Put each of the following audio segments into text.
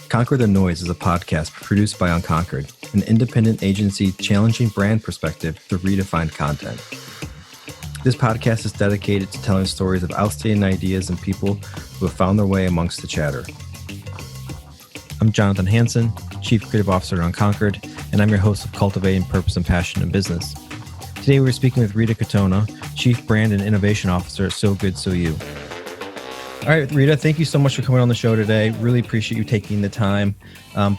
Conquer the Noise is a podcast produced by Unconquered, an independent agency challenging brand perspective through redefined content. This podcast is dedicated to telling stories of outstanding ideas and people who have found their way amongst the chatter. I'm Jonathan Hansen, Chief Creative Officer at Unconquered, and I'm your host of Cultivating Purpose and Passion in Business. Today we're speaking with Rita Katona, Chief Brand and Innovation Officer at SoGoodSoYou. All right, Rita, thank you so much for coming on the show today. Really appreciate you taking the time.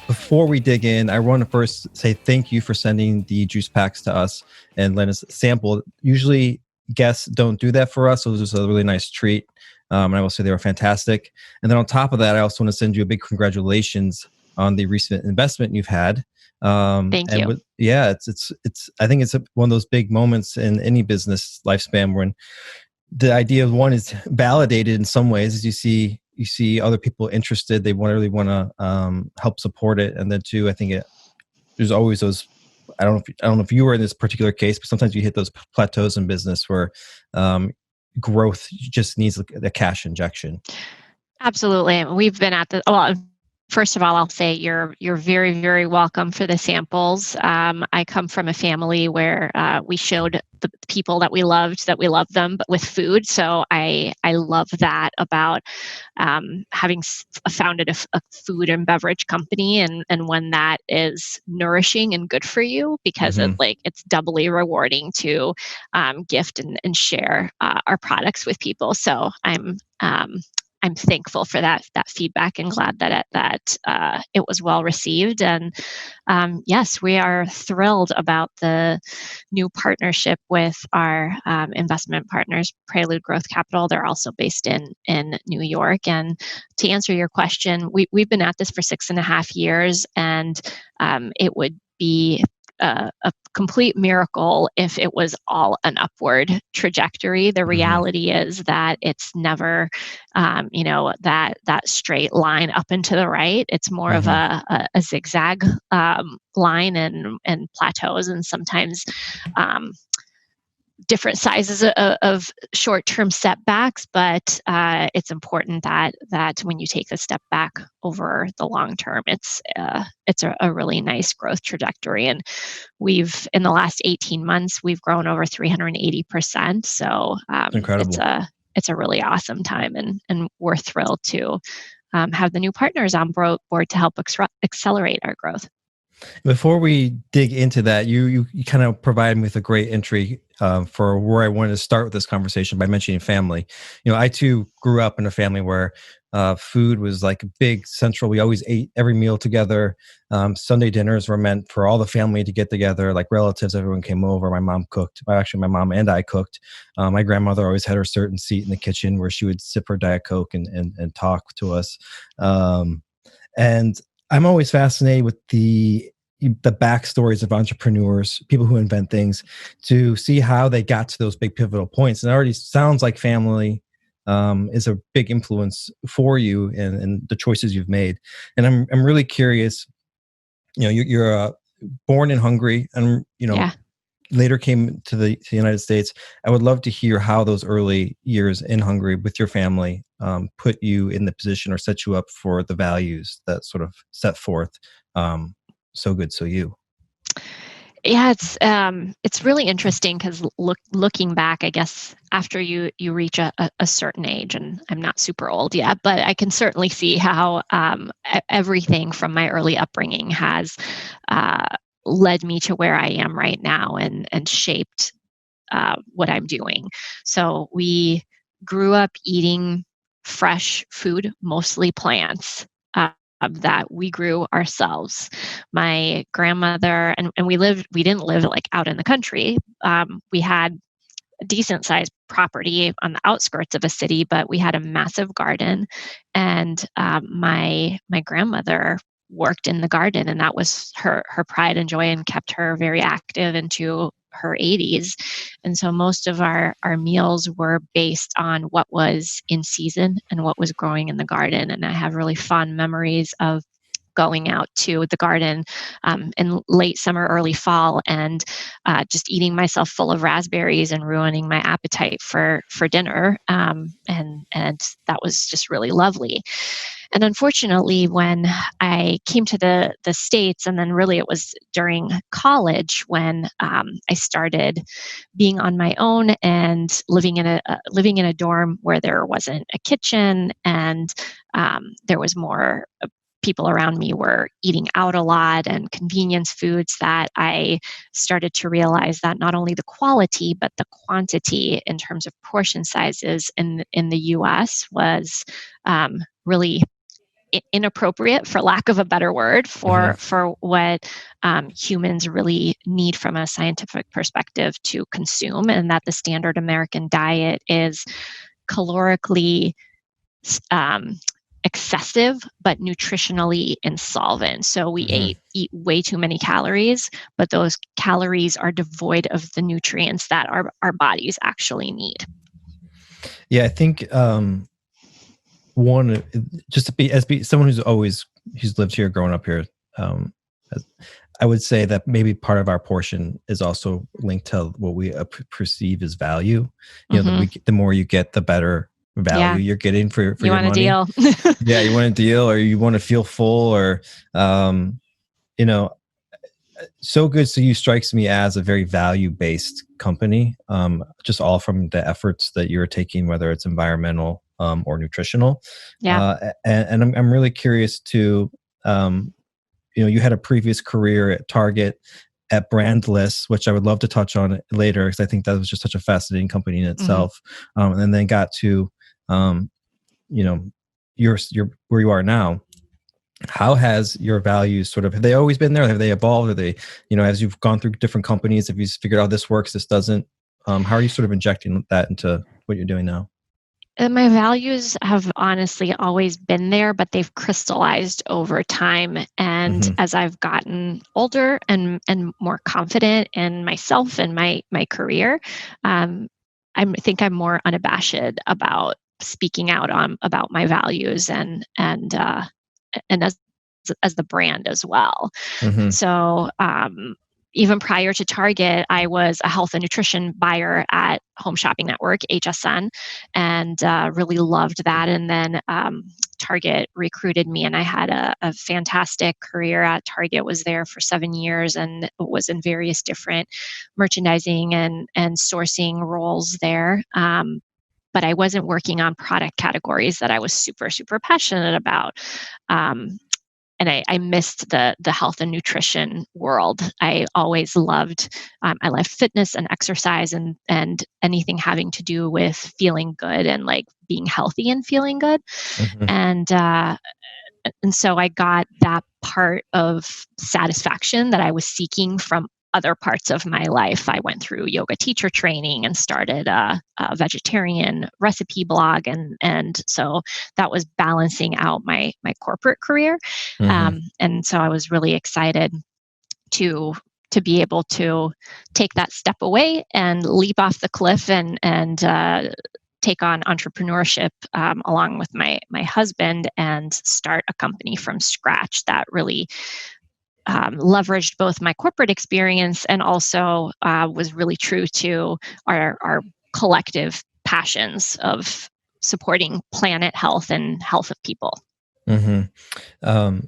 Before we dig in, I want to first say thank you for sending the juice packs to us and letting us sample. Usually guests don't do that for us, so it was just a really nice treat. And I will say they were fantastic. And then on top of that, I also want to send you a big congratulations on the recent investment you've had. Thank you. It's I think it's one of those big moments in any business lifespan when the idea of one is validated in some ways as you see other people interested. They really want to help support it. And then two, I think there's always those, I don't know if you were in this particular case, but sometimes you hit those plateaus in business where growth just needs a cash injection. Absolutely. We've been at first of all, I'll say you're very, very welcome for the samples. I come from a family where we showed the people that we loved them, but with food. So I love that about having founded a food and beverage company, and when that is nourishing and good for you, because it's doubly rewarding to gift and share our products with people. So I'm thankful for that feedback and glad that it was well received. And yes, we are thrilled about the new partnership with our investment partners, Prelude Growth Capital. They're also based in New York. And to answer your question, we've been at this for 6.5 years, and it would be a complete miracle if it was all an upward trajectory. The reality is that it's never, that straight line up and to the right. It's more of a zigzag line and plateaus, and sometimes different sizes of short-term setbacks, but it's important that when you take a step back over the long term, it's a really nice growth trajectory. And in the last 18 months, we've grown over 380%. So incredible. It's a really awesome time, and we're thrilled to have the new partners on board to help accelerate our growth. Before we dig into that, you kind of provided me with a great entry for where I wanted to start with this conversation by mentioning family. I too grew up in a family where food was like a big central. We always ate every meal together. Sunday dinners were meant for all the family to get together, like relatives. Everyone came over. My mom cooked. Actually, my mom and I cooked. My grandmother always had her certain seat in the kitchen where she would sip her Diet Coke and talk to us. And I'm always fascinated with the backstories of entrepreneurs, people who invent things, to see how they got to those big pivotal points. And it already sounds like family is a big influence for you and the choices you've made. And I'm really curious. You're born in Hungary, and later came to the United States. I would love to hear how those early years in Hungary with your family put you in the position or set you up for the values that sort of set forth SoGoodSoYou. Yeah, it's really interesting because looking back, I guess after you reach a certain age, and I'm not super old yet, but I can certainly see how everything from my early upbringing has led me to where I am right now and shaped what I'm doing. So we grew up eating fresh food, mostly plants. That we grew ourselves. My grandmother, and we didn't live like out in the country. We had a decent sized property on the outskirts of a city, but we had a massive garden, and my grandmother worked in the garden, and that was her pride and joy, and kept her very active into her 80s. And so most of our meals were based on what was in season and what was growing in the garden. And I have really fond memories of going out to the garden in late summer, early fall, and just eating myself full of raspberries and ruining my appetite for dinner. And that was just really lovely. And unfortunately, when I came to the States, and then really it was during college when I started being on my own and living in a dorm where there wasn't a kitchen, and there was more people around me were eating out a lot and convenience foods, that I started to realize that not only the quality but the quantity in terms of portion sizes in the U.S. was really inappropriate, for lack of a better word, for what humans really need from a scientific perspective to consume, and that the standard American diet is calorically excessive but nutritionally insolvent. So we eat way too many calories, but those calories are devoid of the nutrients that our bodies actually need. Yeah, I think one, just to be someone who's lived here, grown up here, I would say that maybe part of our portion is also linked to what we perceive as value. You know, the more you get, the better value you're getting for you your want money. A deal. Yeah, you want a deal, or you want to feel full, or you know, SoGoodSoYou strikes me as a very value-based company, just all from the efforts that you're taking, whether it's environmental or nutritional. And I'm really curious to, you had a previous career at Target, at Brandless, which I would love to touch on later, because I think that was just such a fascinating company in itself. And then got to, you're where you are now. How has your values have they always been there? Have they evolved? Are they, as you've gone through different companies, have you figured out this works, this doesn't? How are you injecting that into what you're doing now? My values have honestly always been there, but they've crystallized over time. And as I've gotten older and more confident in myself and my career, I think I'm more unabashed about speaking out about my values and as the brand as well. So even prior to Target, I was a health and nutrition buyer at Home Shopping Network, HSN, and really loved that. And then Target recruited me, and I had a fantastic career at Target. Was there for 7 years and was in various different merchandising and sourcing roles there. But I wasn't working on product categories that I was super, super passionate about. And I missed the health and nutrition world. I always loved, I loved fitness and exercise and anything having to do with feeling good and like being healthy and feeling good. And so I got that part of satisfaction that I was seeking from other parts of my life. I went through yoga teacher training and started a vegetarian recipe blog. And so that was balancing out my corporate career. And so I was really excited to be able to take that step away and leap off the cliff and take on entrepreneurship along with my husband and start a company from scratch that really leveraged both my corporate experience and also was really true to our collective passions of supporting planet health and health of people. I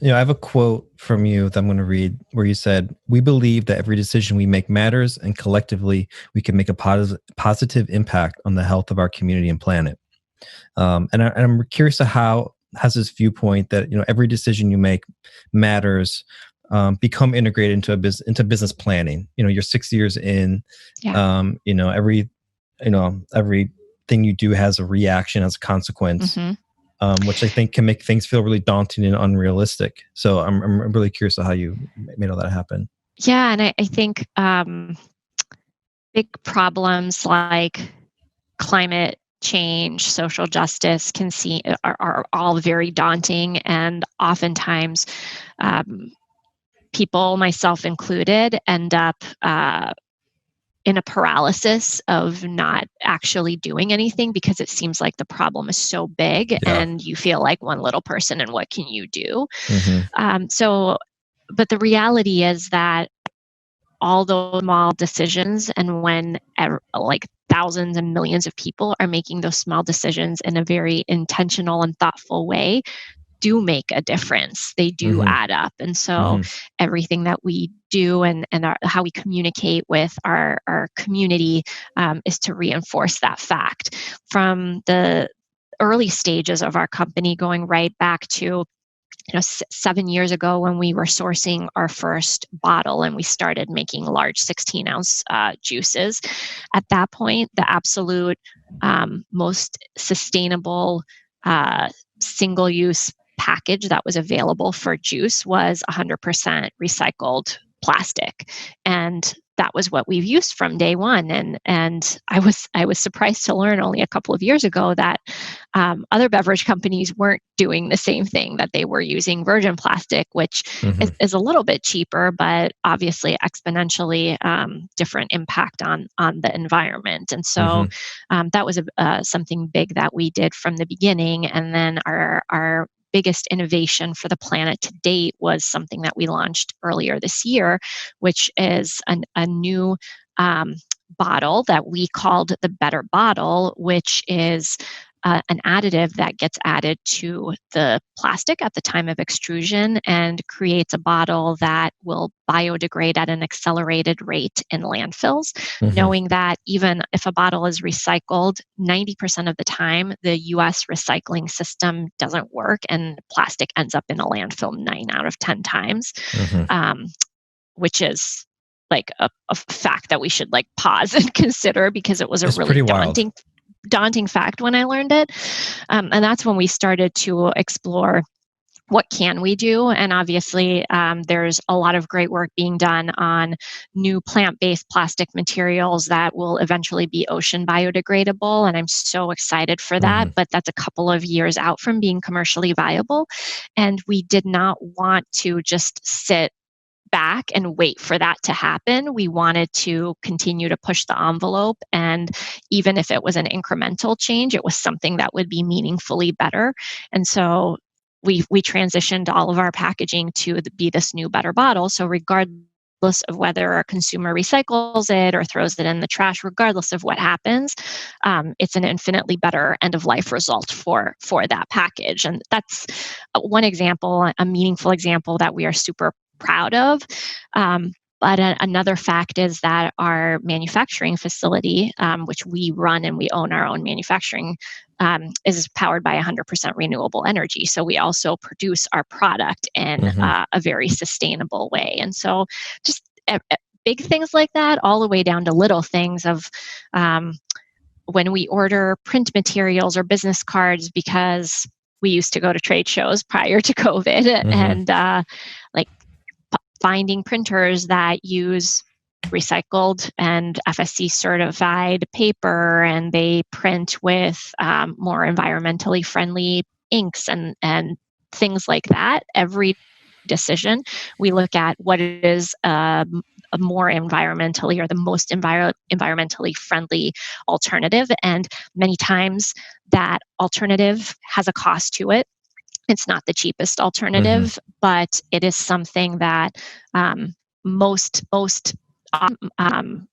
have a quote from you that I'm going to read where you said, "We believe that every decision we make matters, and collectively we can make a positive impact on the health of our community and planet." And I'm curious to how has this viewpoint that every decision you make matters become integrated into business planning. You're 6 years in. Everything you do has a reaction, has a consequence. Which I think can make things feel really daunting and unrealistic. So I'm really curious to how you made all that happen. Yeah, and I think big problems like climate change, social justice are all very daunting, and oftentimes people, myself included, end up in a paralysis of not actually doing anything because it seems like the problem is so big and you feel like one little person and what can you do? But the reality is that all those small decisions, and when like thousands and millions of people are making those small decisions in a very intentional and thoughtful way, do make a difference. They do add up. And so everything that we do and how we communicate with our community is to reinforce that fact. From the early stages of our company, going right back to 7 years ago when we were sourcing our first bottle and we started making large 16-ounce juices. At that point, the absolute most sustainable single-use package that was available for juice was 100% recycled plastic. And that was what we've used from day one. And I was surprised to learn only a couple of years ago that other beverage companies weren't doing the same thing, that they were using virgin plastic, which is a little bit cheaper, but obviously exponentially different impact on the environment. And so that was something big that we did from the beginning. And then our biggest innovation for the planet to date was something that we launched earlier this year, which is a new bottle that we called the Better Bottle, which is an additive that gets added to the plastic at the time of extrusion and creates a bottle that will biodegrade at an accelerated rate in landfills, knowing that even if a bottle is recycled, 90% of the time, the US recycling system doesn't work and plastic ends up in a landfill 9 out of 10 times, which is like a fact that we should like pause and consider, because it was a really daunting fact when I learned it. And that's when we started to explore what can we do. And obviously, there's a lot of great work being done on new plant-based plastic materials that will eventually be ocean biodegradable. And I'm so excited for that. But that's a couple of years out from being commercially viable. And we did not want to just sit back and wait for that to happen. We wanted to continue to push the envelope. And even if it was an incremental change, it was something that would be meaningfully better. And so we transitioned all of our packaging to be this new Better Bottle. So regardless of whether a consumer recycles it or throws it in the trash, regardless of what happens, it's an infinitely better end-of-life result for that package. And that's one example, a meaningful example that we are super proud of. But another fact is that our manufacturing facility, which we run and we own our own manufacturing, is powered by 100% renewable energy. So we also produce our product in a very sustainable way. And so just big things like that, all the way down to little things of when we order print materials or business cards, because we used to go to trade shows prior to COVID, and like finding printers that use recycled and FSC certified paper, and they print with more environmentally friendly inks and things like that. Every decision, we look at what is a more environmentally or the most environmentally friendly alternative. And many times that alternative has a cost to it. It's not the cheapest alternative, but it is something that most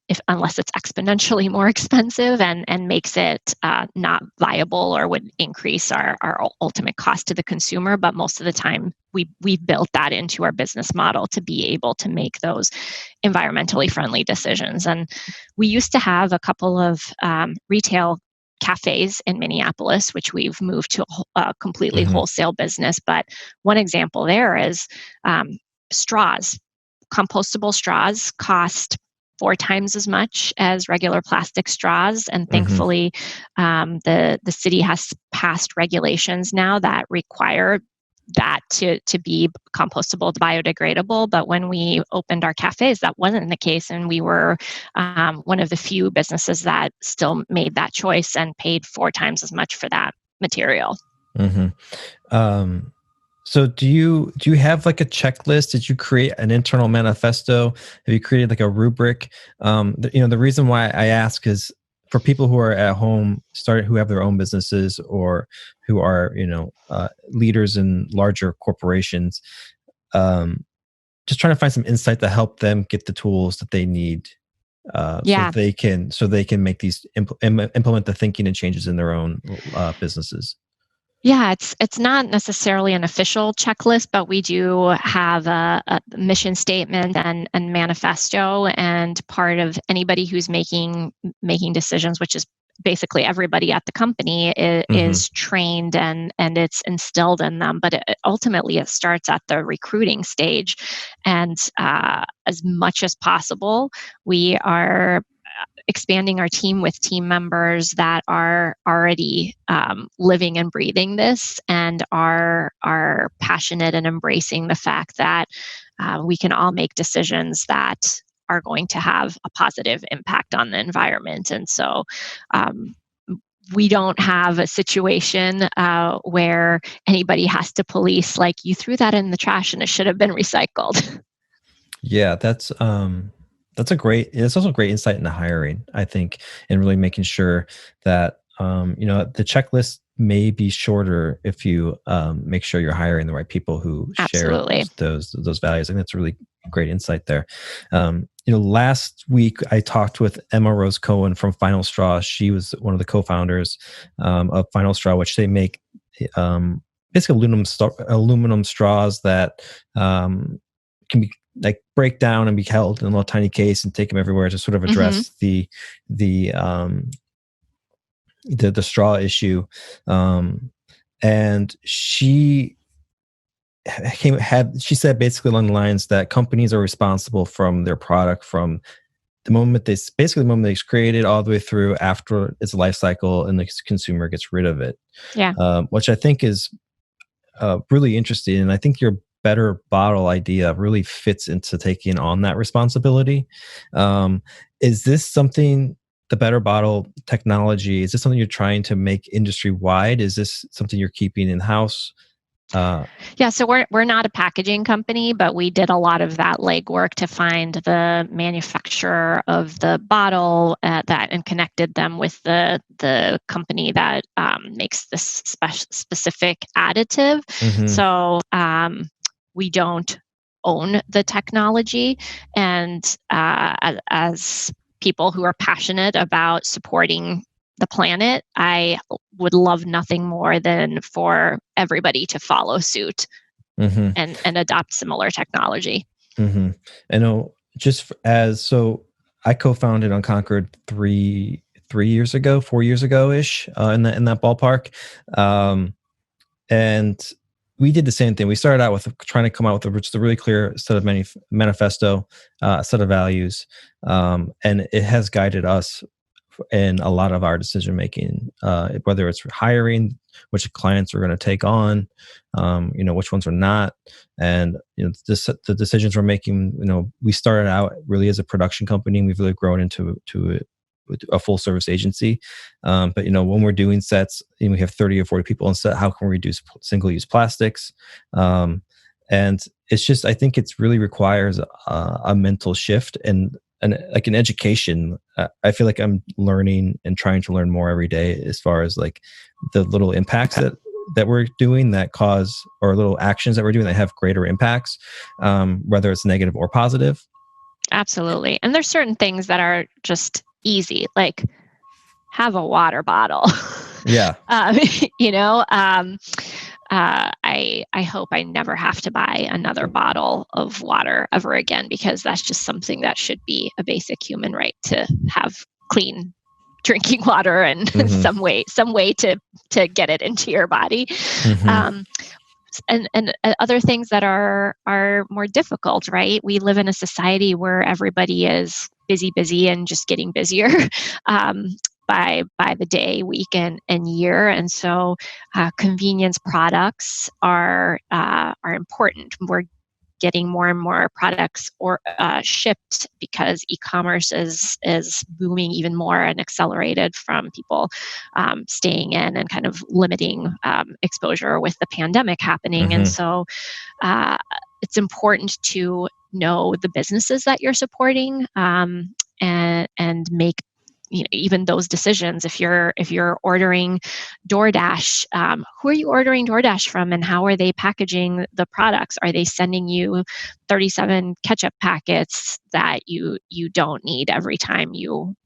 if unless it's exponentially more expensive and makes it not viable or would increase our ultimate cost to the consumer. But most of the time, we've built that into our business model to be able to make those environmentally friendly decisions. And we used to have a couple of retail cafes in Minneapolis, which we've moved to a completely wholesale business. But one example there is straws. Compostable straws cost 4 times as much as regular plastic straws. And thankfully, the city has passed regulations now that require that to be compostable, biodegradable. But when we opened our cafes, that wasn't the case. And we were one of the few businesses that still made that choice and paid 4 times as much for that material. So do you have like a checklist? Did you create an internal manifesto? Have you created like a rubric? The reason why I ask is for people who are at home, who have their own businesses or who are leaders in larger corporations. Um, just trying to find some insight to help them get the tools that they need, Yeah. so they can make these implement the thinking and changes in their own businesses. Yeah, it's not necessarily an official checklist, but we do have a mission statement and manifesto, and part of anybody who's making decisions, which is basically everybody at the company, Hmm. is trained and it's instilled in them. But ultimately, it starts at the recruiting stage, and as much as possible, we are expanding our team with team members that are already living and breathing this and are passionate and embracing the fact that we can all make decisions that are going to have a positive impact on the environment. And so um, we don't have a situation where anybody has to police, like, you threw that in the trash and it should have been recycled. Yeah, it's also great insight into hiring, I think, and really making sure that the checklist may be shorter if you make sure you're hiring the right people who share Absolutely. those values. I think that's a really great insight there. Last week I talked with Emma Rose Cohen from Final Straw. She was one of the co-founders of Final Straw, which they make um, basically aluminum straws that can be like break down and be held in a little tiny case and take them everywhere to sort of Hmm. address the straw issue. And she said basically along the lines that companies are responsible from their product from the moment they create it all the way through after its life cycle and the consumer gets rid of it, Yeah. which I think is really interesting. And I think your better bottle idea really fits into taking on that responsibility. Um, is this something, the better bottle technology, is this something you're trying to make industry wide? Is this something you're keeping in house? Uh, Yeah, so we're not a packaging company, but we did a lot of that legwork to find the manufacturer of the bottle that and connected them with the company that makes this specific additive. mhm, So we don't own the technology, and as people who are passionate about supporting the planet, I would love nothing more than for everybody to follow suit mhm, and adopt similar technology. mhm. I know. So I co-founded Unconquered 3 years ago, 4 years ago ish, in that ballpark. Um, and we did the same thing. We started out with trying to come out with just a really clear set of manifesto, set of values, and it has guided us in a lot of our decision making. Whether it's hiring, which clients are going to take on, which ones are not, and the decisions we're making. We started out really as a production company, and we've really grown into a full service agency. But when we're doing sets, we have 30 or 40 people on set. How can we reduce single use plastics? And it's just, I think it's really requires a mental shift and like an education. I feel like I'm learning and trying to learn more every day as far as like the little impacts that we're doing that cause, or little actions that we're doing that have greater impacts, whether it's negative or positive. Absolutely. And there's certain things that are just easy, like have a water bottle. Yeah. um, you know, um, I hope I never have to buy another bottle of water ever again, because that's just something that should be a basic human right, to have clean drinking water and Hmm. some way to get it into your body. Hmm. Um, and other things that are more difficult, right? We live in a society where everybody is busy and just getting busier um, by the day, week, and year. And so convenience products are important. getting more and more products or shipped because e-commerce is booming even more and accelerated from people staying in and kind of limiting exposure with the pandemic happening. And so it's important to know the businesses that you're supporting, and make even those decisions. If you're ordering DoorDash, who are you ordering DoorDash from, and how are they packaging the products? Are they sending you 37 ketchup packets that you don't need every time you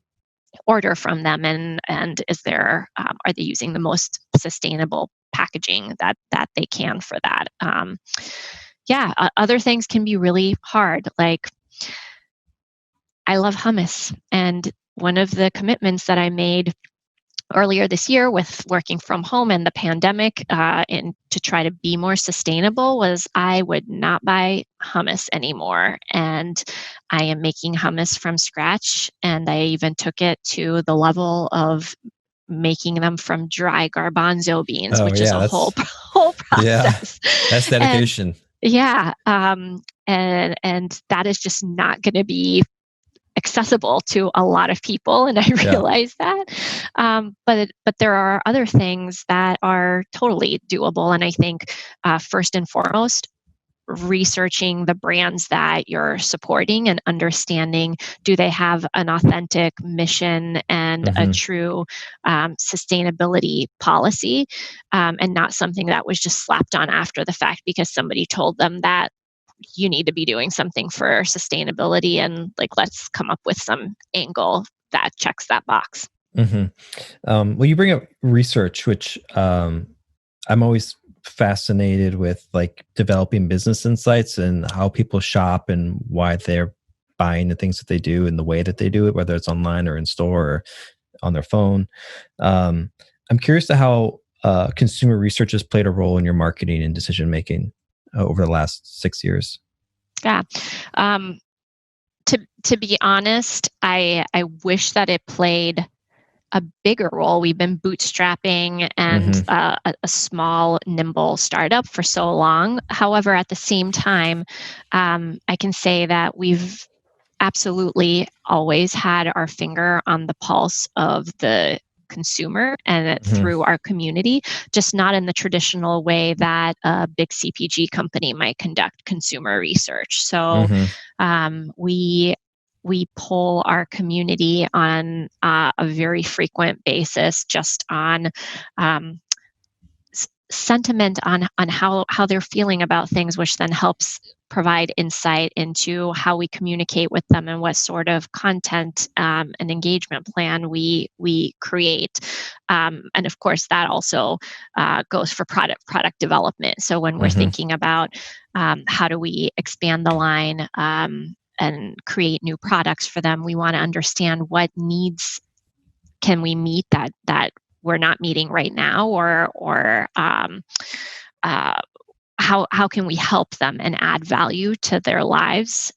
order from them? And is there are they using the most sustainable packaging that they can for that? Other things can be really hard. Like, I love hummus, and one of the commitments that I made earlier this year with working from home and the pandemic, and to try to be more sustainable, was I would not buy hummus anymore. And I am making hummus from scratch, and I even took it to the level of making them from dry garbanzo beans, which is a whole process. That's dedication. And that is just not going to be accessible to a lot of people, and I realize that. But there are other things that are totally doable, and I think first and foremost, researching the brands that you're supporting and understanding, do they have an authentic mission and a true sustainability policy, and not something that was just slapped on after the fact because somebody told them that you need to be doing something for sustainability, and like, let's come up with some angle that checks that box. Well, you bring up research, which I'm always fascinated with, like developing business insights and how people shop and why they're buying the things that they do and the way that they do it, whether it's online or in store or on their phone. I'm curious to how consumer research has played a role in your marketing and decision making over the last 6 years. Yeah. To be honest, I wish that it played a bigger role. We've been bootstrapping and a small, nimble startup for so long. However, at the same time, I can say that we've absolutely always had our finger on the pulse of the consumer and through our community, just not in the traditional way that a big CPG company might conduct consumer research. So we poll our community on a very frequent basis, just on sentiment on how they're feeling about things, which then helps provide insight into how we communicate with them and what sort of content and engagement plan we create. And of course, that also goes for product development. So when we're thinking about how do we expand the line and create new products for them, we want to understand what needs can we meet that we're not meeting right now, or how can we help them and add value to their lives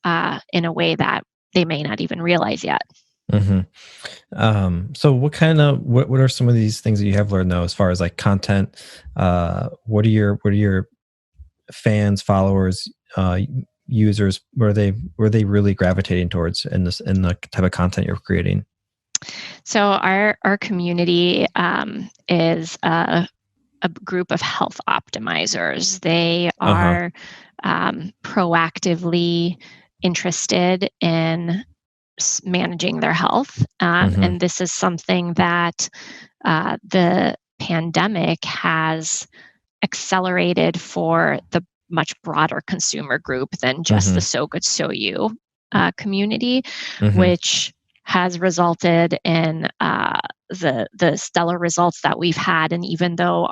in a way that they may not even realize yet. So what are some of these things that you have learned though, as far as like content? What are your fans, followers, users, were they really gravitating towards in the type of content you're creating? So our community is a group of health optimizers. They are proactively interested in managing their health. And this is something that the pandemic has accelerated for the much broader consumer group than just the SoGoodSoYou community, which has resulted in the stellar results that we've had. And even though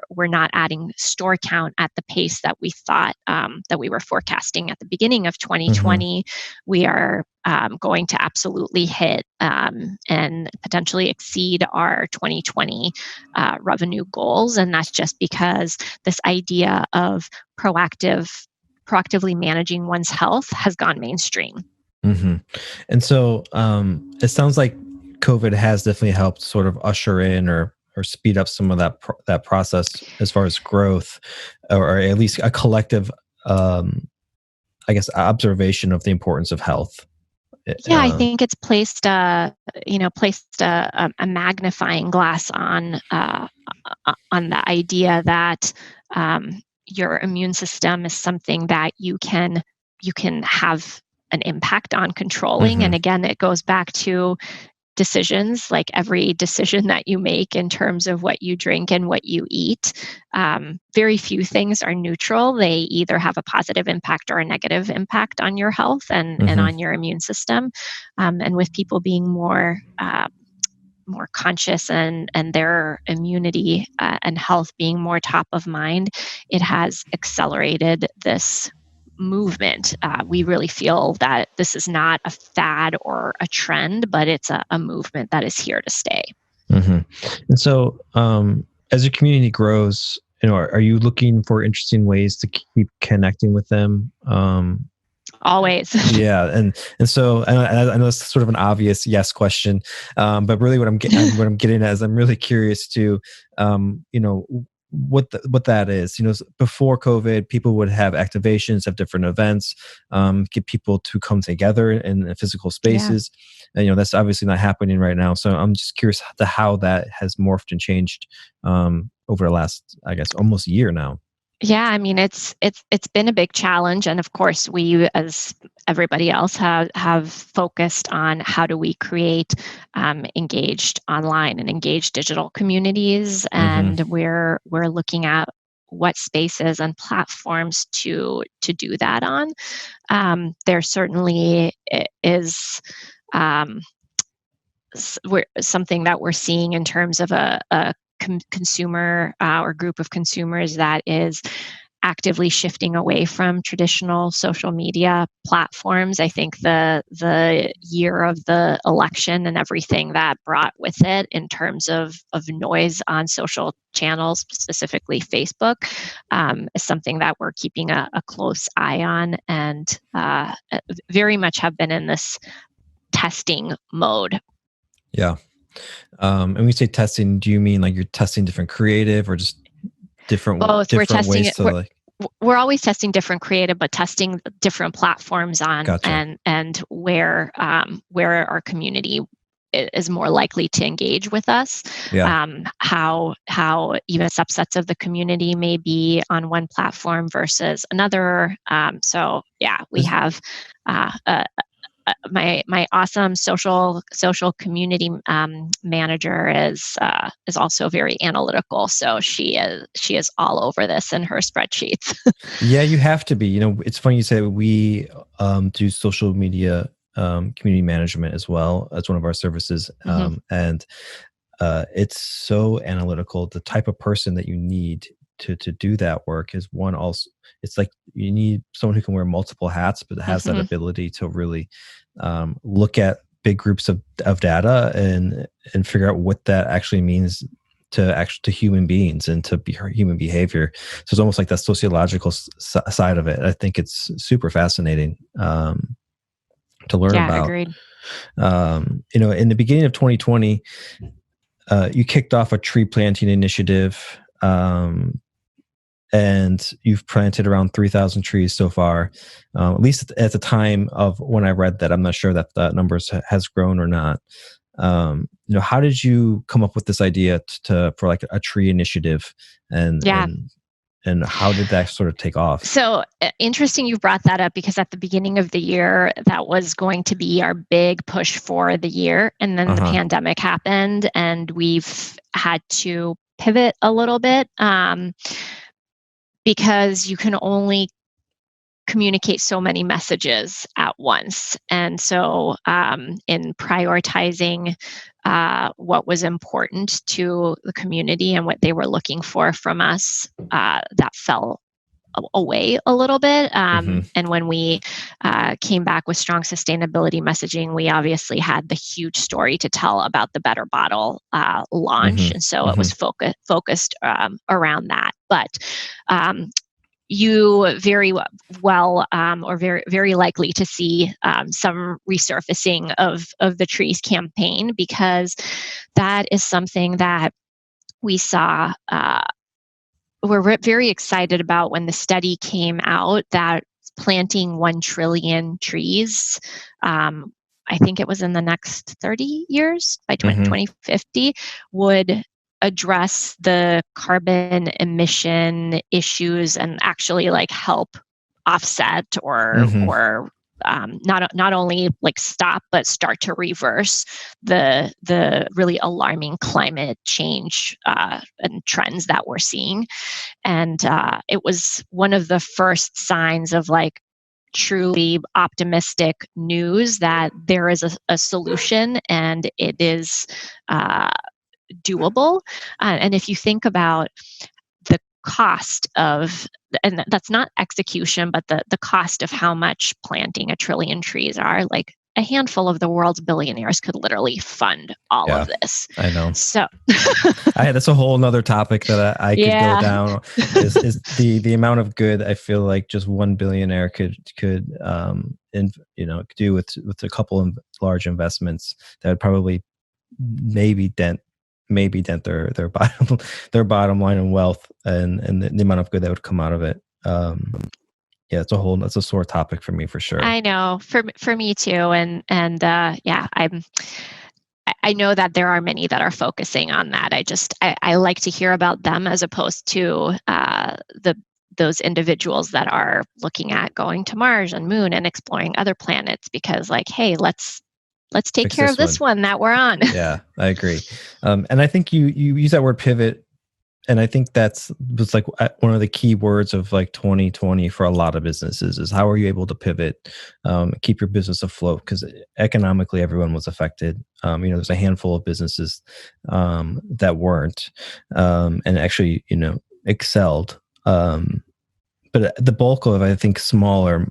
we're not adding store count at the pace that we thought that we were forecasting at the beginning of 2020, we are going to absolutely hit and potentially exceed our 2020 revenue goals. And that's just because this idea of proactively managing one's health has gone mainstream. And so it sounds like COVID has definitely helped sort of usher in or speed up some of that process as far as growth, or at least a collective I guess, observation of the importance of health. Yeah, I think it's placed a magnifying glass on the idea that your immune system is something that you can have an impact on controlling. And again, it goes back to decisions, like every decision that you make in terms of what you drink and what you eat. Very few things are neutral. They either have a positive impact or a negative impact on your health and on your immune system. And with people being more conscious and their immunity and health being more top of mind, it has accelerated this movement. We really feel that this is not a fad or a trend, but it's a movement that is here to stay. And so, as your community grows, are you looking for interesting ways to keep connecting with them? Always. Yeah, and so I know it's sort of an obvious yes question, but really what I'm getting at is I'm really curious to, what that is. Before COVID, people would have activations, have different events, get people to come together in physical spaces, and that's obviously not happening right now. So I'm just curious to how that has morphed and changed over the last, I guess, almost a year now. Yeah, I mean, it's been a big challenge, and of course, we, as everybody else, have focused on how do we create engaged online and engaged digital communities, and we're looking at what spaces and platforms to do that on. There certainly is something that we're seeing in terms of a consumer or group of consumers that is actively shifting away from traditional social media platforms. I think the year of the election and everything that brought with it in terms of noise on social channels, specifically Facebook, is something that we're keeping a close eye on, and very much have been in this testing mode. Yeah. And when you say testing, do you mean like you're testing different creative or just different Both. We're testing ways to we're always testing different creative, but testing different platforms on Gotcha. and where our community is more likely to engage with us. Yeah. How even subsets of the community may be on one platform versus another. So yeah, we have my awesome social community manager is also very analytical. So she is all over this in her spreadsheets. Yeah, you have to be. It's funny you say we do social media community management as well as one of our services, and it's so analytical. The type of person that you need to do that work is one. Also, it's like you need someone who can wear multiple hats, but has that ability to really look at big groups of data and figure out what that actually means to human beings and to human behavior. So it's almost like that sociological side of it. I think it's super fascinating to learn about. Agreed. In the beginning of 2020, you kicked off a tree planting initiative. And you've planted around 3,000 trees so far, at least at the time of when I read that. I'm not sure that the numbers has grown or not. How did you come up with this idea for like a tree initiative, and how did that sort of take off? So interesting you brought that up, because at the beginning of the year, that was going to be our big push for the year. And then the pandemic happened, and we've had to pivot a little bit. Because you can only communicate so many messages at once. And so in prioritizing what was important to the community and what they were looking for from us, that fell away a little bit. And when we came back with strong sustainability messaging, we obviously had the huge story to tell about the Better Bottle launch. And so it was focused around that. But you very well or very, very likely to see some resurfacing of the Trees campaign, because that is something that we saw we're very excited about when the study came out that planting 1 trillion trees. I think it was in the next 30 years, by 2050, would address the carbon emission issues and actually like help offset or not only like stop but start to reverse the really alarming climate change and trends that we're seeing. And it was one of the first signs of like truly optimistic news that there is a solution and it is doable. And if you think about the cost of, and that's not execution, but the cost of how much planting 1 trillion trees are, like a handful of the world's billionaires could literally fund all of this. I know. So that's a whole nother topic that I could go down is the amount of good I feel like just one billionaire could do with a couple of large investments that would probably maybe dent their bottom line and wealth and the amount of good that would come out of it. That's a sore topic for me for sure. I know, for me too, and I know that there are many that are focusing on that. I like to hear about them as opposed to those individuals that are looking at going to Mars and Moon and exploring other planets, because like, hey, let's take care of this one that we're on. Yeah, I agree. And I think you use that word pivot. And I think was like one of the key words of like 2020 for a lot of businesses is how are you able to pivot, keep your business afloat? Because economically, everyone was affected. There's a handful of businesses that weren't and actually, excelled. But the bulk of, I think, small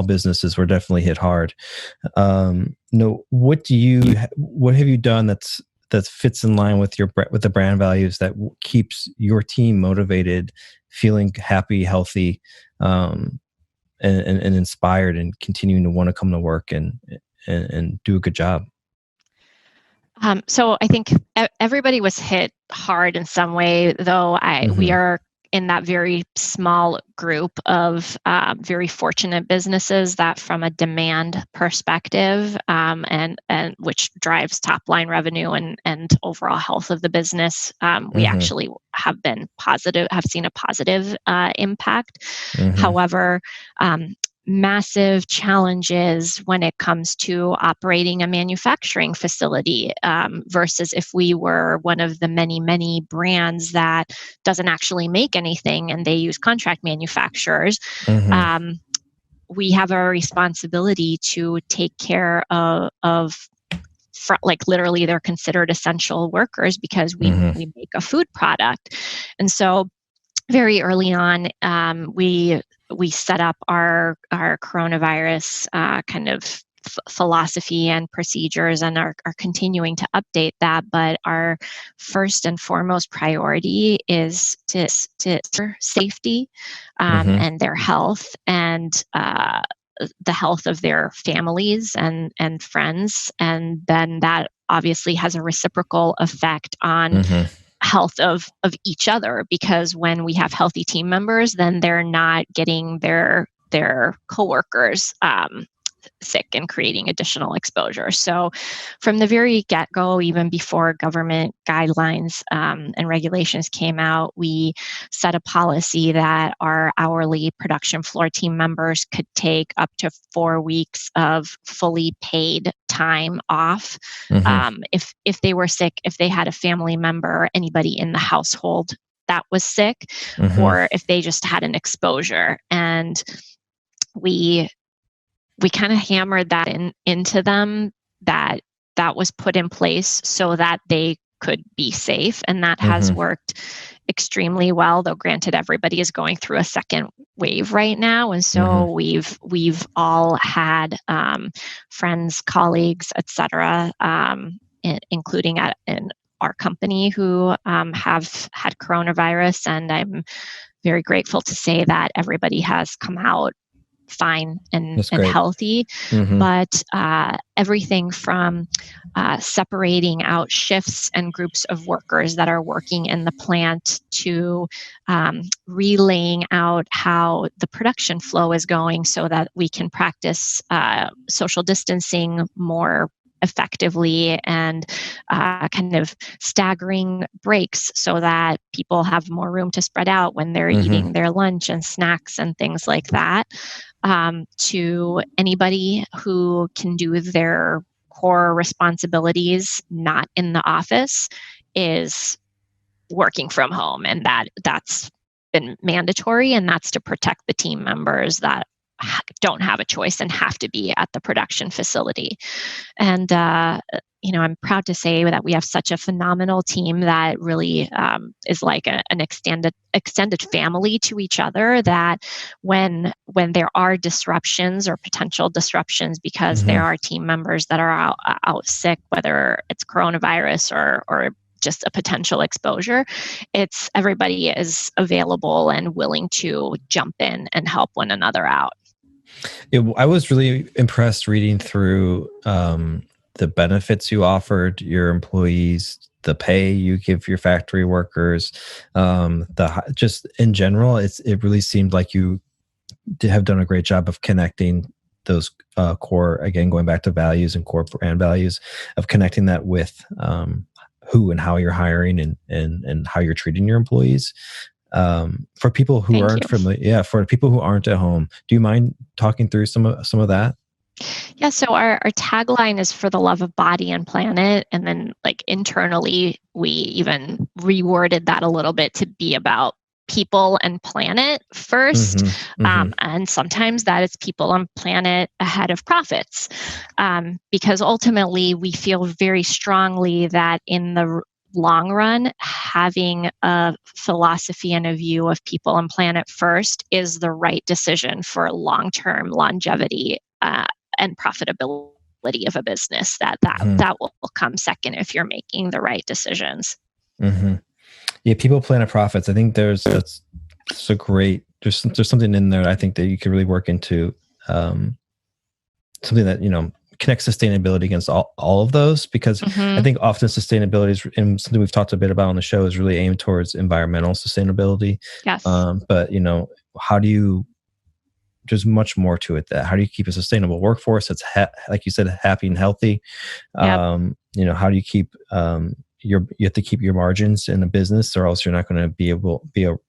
businesses were definitely hit hard. What have you done that fits in line with the brand values that keeps your team motivated, feeling happy, healthy, and inspired, and continuing to want to come to work and do a good job? So I think everybody was hit hard in some way, though we are in that very small group of very fortunate businesses that from a demand perspective and which drives top line revenue and overall health of the business, we actually have seen a positive impact. However, massive challenges when it comes to operating a manufacturing facility versus if we were one of the many brands that doesn't actually make anything and they use contract manufacturers. We have a responsibility to take care of like literally they're considered essential workers because we make a food product. And so very early on, we set up our coronavirus kind of philosophy and procedures and are continuing to update that. But our first and foremost priority is to safety and their health and the health of their families and friends. And then that obviously has a reciprocal effect on health of each other, because when we have healthy team members, then they're not getting their coworkers sick and creating additional exposure. So from the very get-go, even before government guidelines and regulations came out, we set a policy that our hourly production floor team members could take up to 4 weeks of fully paid time off. If they were sick, if they had a family member, anybody in the household that was sick, or if they just had an exposure. And we kind of hammered that into them, that was put in place so that they could be safe. And that has worked extremely well, though granted, everybody is going through a second wave right now. And so we've all had friends, colleagues, et cetera, including in our company who have had coronavirus. And I'm very grateful to say that everybody has come out fine and That's great. healthy. Mm-hmm. But everything from separating out shifts and groups of workers that are working in the plant to relaying out how the production flow is going so that we can practice social distancing more effectively, and kind of staggering breaks so that people have more room to spread out when they're eating their lunch and snacks and things like that. To anybody who can do their core responsibilities not in the office is working from home, and that's been mandatory, and that's to protect the team members that don't have a choice and have to be at the production facility. And I'm proud to say that we have such a phenomenal team that really is like an extended family to each other, that when there are disruptions or potential disruptions because there are team members that are out sick, whether it's coronavirus or just a potential exposure, it's everybody is available and willing to jump in and help one another out. I was really impressed reading through the benefits you offered your employees, the pay you give your factory workers, just in general. It really seemed like you have done a great job of connecting those core, again, going back to values and core brand values, of connecting that with who and how you're hiring and how you're treating your employees. For people who aren't familiar, for people who aren't at home, do you mind talking through some of that? Yeah, so our tagline is for the love of body and planet. And then like internally, we even reworded that a little bit to be about people and planet first. And sometimes that is people and planet ahead of profits. Because ultimately we feel very strongly that in the long run, having a philosophy and a view of people and planet first is the right decision for long-term longevity and profitability of a business. That will come second if you're making the right decisions. Yeah, people, planet, profits. I think there's a great, there's something in there I think that you could really work into, something that connect sustainability against all of those, because I think often sustainability is, and something we've talked a bit about on the show, is really aimed towards environmental sustainability. Yes. But how do you, there's much more to it. That how do you keep a sustainable workforce that's like you said, happy and healthy? How do you keep you have to keep your margins in the business, or else you're not going to be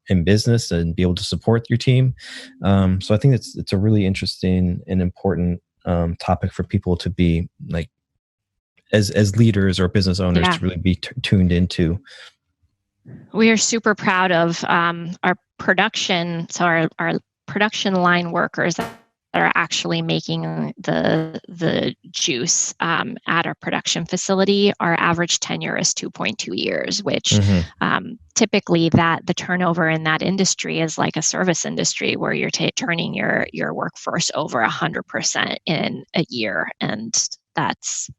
in business and be able to support your team. So I think it's a really interesting and important topic for people to be like, as leaders or business owners, to really be tuned into. We are super proud of our production. So our production line workers that are actually making the juice at our production facility. Our average tenure is 2.2 years, which typically the turnover in that industry is like a service industry where you're turning your workforce over 100% in a year, and that's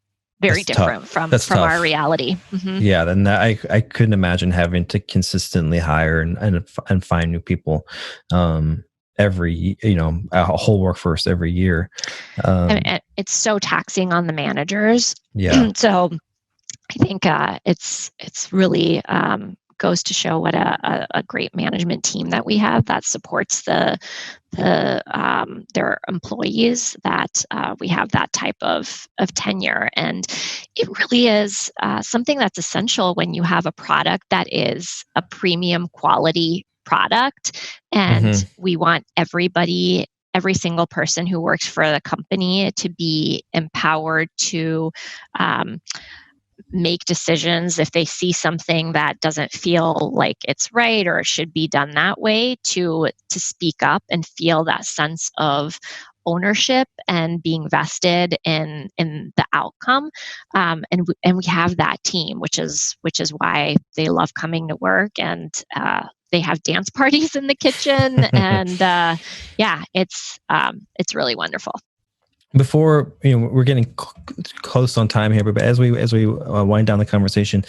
very different from our reality. Yeah, then I couldn't imagine having to consistently hire and find new people every a whole workforce every year. And it's so taxing on the managers. Yeah. So I think it's really goes to show what a great management team that we have that supports their employees, that we have that type of tenure. And it really is something that's essential when you have a product that is a premium quality product. And we want every single person who works for the company to be empowered to make decisions if they see something that doesn't feel like it's right or it should be done that way, to speak up and feel that sense of ownership and being vested in the outcome. And we have that team, which is why they love coming to work, and they have dance parties in the kitchen, and it's really wonderful. Before we're getting close on time here, but as we wind down the conversation,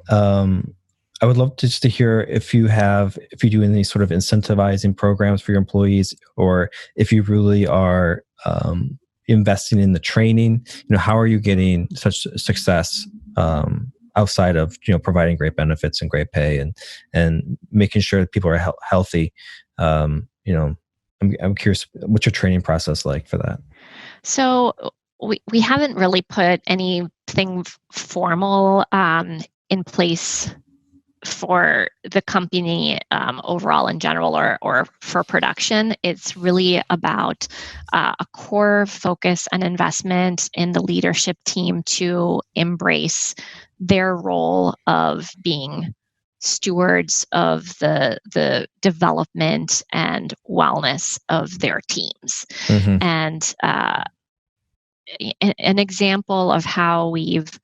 I I would love just to hear if you do any sort of incentivizing programs for your employees, or if you really are investing in the training. How are you getting such success outside of providing great benefits and great pay and making sure that people are healthy? I'm curious, what's your training process like for that? So we haven't really put anything formal in place for the company overall in general, or for production. It's really about a core focus and investment in the leadership team to embrace their role of being stewards of the development and wellness of their teams. Mm-hmm. And an example of how we've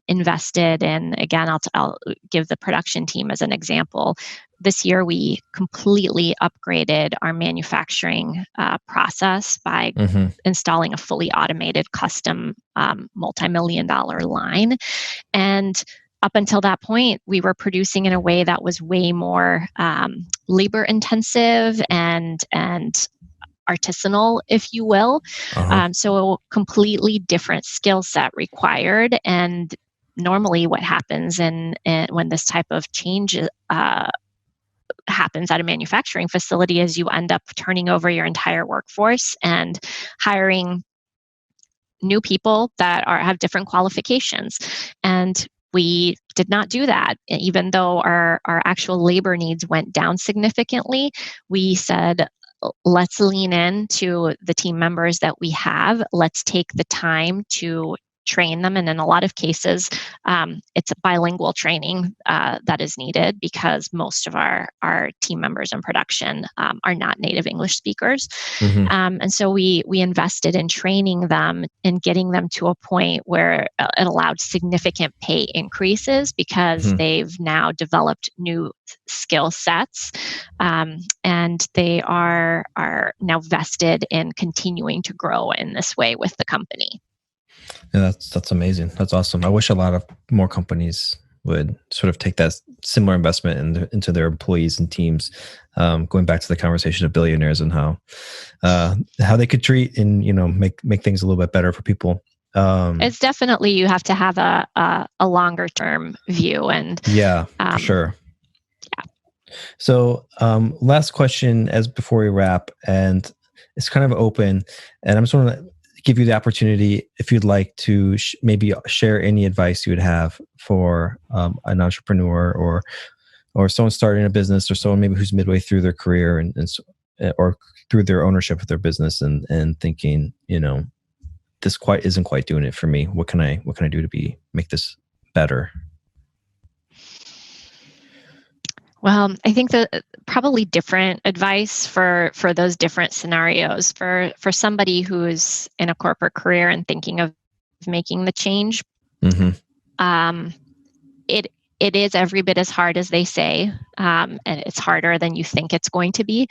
invested in, again, I'll give the production team as an example. This year, we completely upgraded our manufacturing process by installing a fully automated custom multi-million-dollar line. And up until that point, we were producing in a way that was way more labor intensive and artisanal, if you will. So a completely different skill set required. And normally what happens when this type of change happens at a manufacturing facility is you end up turning over your entire workforce and hiring new people that have different qualifications. And we did not do that. Even though our actual labor needs went down significantly, we said, let's lean in to the team members that we have. Let's take the time to train them. And in a lot of cases, it's a bilingual training that is needed, because most of our team members in production are not native English speakers. And so we invested in training them and getting them to a point where it allowed significant pay increases, because they've now developed new skill sets, and they are now vested in continuing to grow in this way with the company. Yeah, that's amazing. That's awesome. I wish a lot of more companies would sort of take that similar investment into their employees and teams. Going back to the conversation of billionaires and how they could treat and make things a little bit better for people. It's definitely, you have to have a longer term view, and for sure. Yeah. So last question as before we wrap, and it's kind of open, and I'm just want to give you the opportunity, if you'd like to maybe share any advice you would have for an entrepreneur or someone starting a business, or someone maybe who's midway through their career or through their ownership of their business and thinking, this isn't quite doing it for me. What can I do to make this better? Well, I think that probably different advice for those different scenarios. For somebody who's in a corporate career and thinking of making the change, it is every bit as hard as they say, and it's harder than you think it's going to be.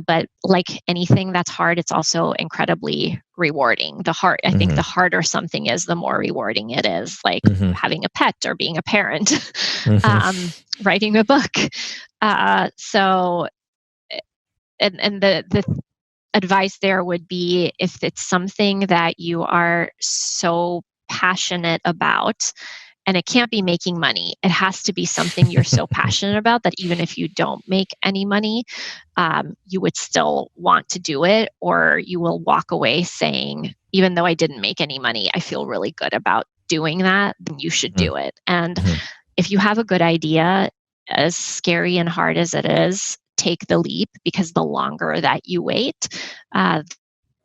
But like anything that's hard, it's also incredibly rewarding. I think the harder something is, the more rewarding it is. Like having a pet or being a parent, writing a book. So the advice there would be, if it's something that you are so passionate about, and it can't be making money, it has to be something you're so passionate about that even if you don't make any money, you would still want to do it, or you will walk away saying, even though I didn't make any money, I feel really good about doing that, then you should do it. And if you have a good idea, as scary and hard as it is, take the leap, because the longer that you wait,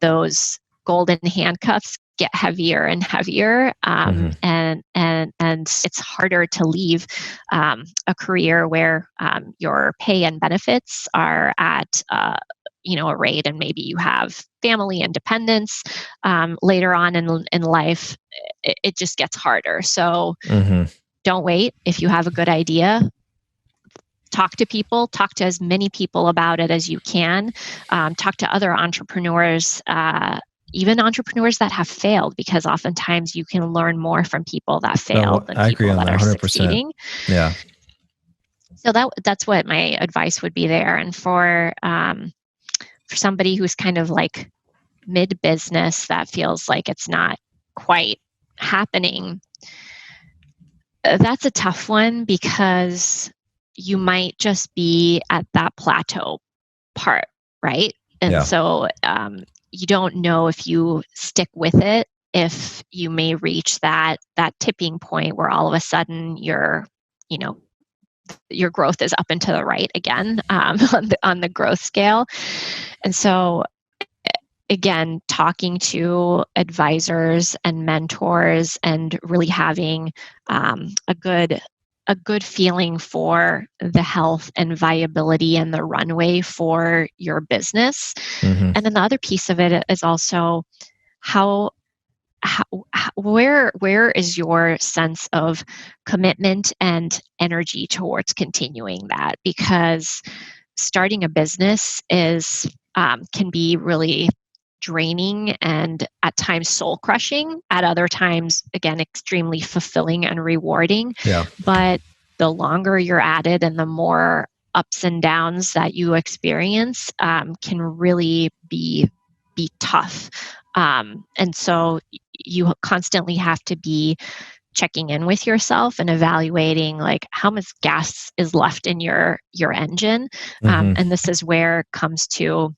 those golden handcuffs get heavier and heavier, and it's harder to leave a career where your pay and benefits are at a rate, and maybe you have family independence later on in life. It just gets harder. So don't wait. If you have a good idea, talk to people, talk to as many people about it as you can. Talk to other entrepreneurs, even entrepreneurs that have failed, because oftentimes you can learn more from people that failed than people that are succeeding. Yeah. So that's what my advice would be there. And for somebody who's kind of like mid-business that feels like it's not quite happening, that's a tough one because you might just be at that plateau part, right? And so you don't know if you stick with it, if you may reach that tipping point where all of a sudden your growth is up and to the right again, on the growth scale. And so again, talking to advisors and mentors and really having a good feeling for the health and viability and the runway for your business. Mm-hmm. And then the other piece of it is also where is your sense of commitment and energy towards continuing that? Because starting a business can be really draining and at times soul crushing, at other times, again, extremely fulfilling and rewarding. Yeah. But the longer you're at it and the more ups and downs that you experience can really be tough. And so you constantly have to be checking in with yourself and evaluating like how much gas is left in your engine. And this is where it comes to,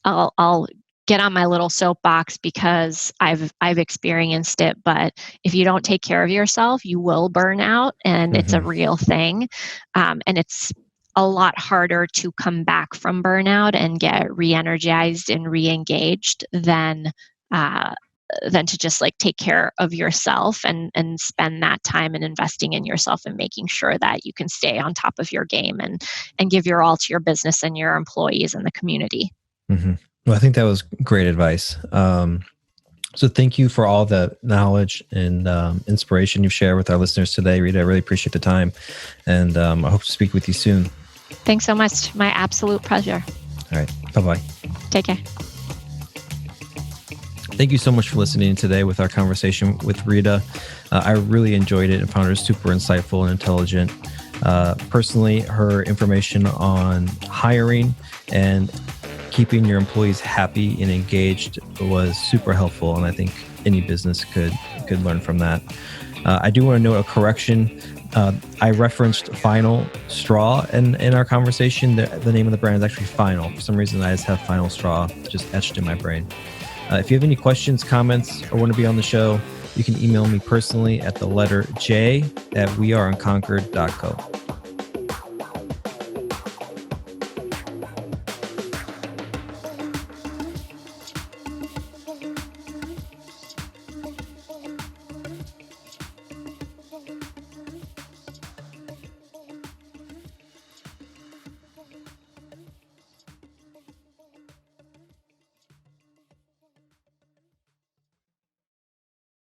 I'll get on my little soapbox because I've experienced it, but if you don't take care of yourself, you will burn out, and it's a real thing. And it's a lot harder to come back from burnout and get re-energized and re-engaged than to just like take care of yourself and spend that time and investing in yourself and making sure that you can stay on top of your game and give your all to your business and your employees and the community. Mm-hmm. Well, I think that was great advice. So thank you for all the knowledge and inspiration you've shared with our listeners today, Rita. I really appreciate the time, and I hope to speak with you soon. Thanks so much. My absolute pleasure. All right. Bye-bye. Take care. Thank you so much for listening today with our conversation with Rita. I really enjoyed it and found her super insightful and intelligent. Personally, her information on hiring and keeping your employees happy and engaged was super helpful, and I think any business could learn from that. I do want to note a correction. I referenced Final Straw in our conversation. The name of the brand is actually Final. For some reason, I just have Final Straw just etched in my brain. If you have any questions, comments, or want to be on the show, you can email me personally at the letter J@weareunconquered.co.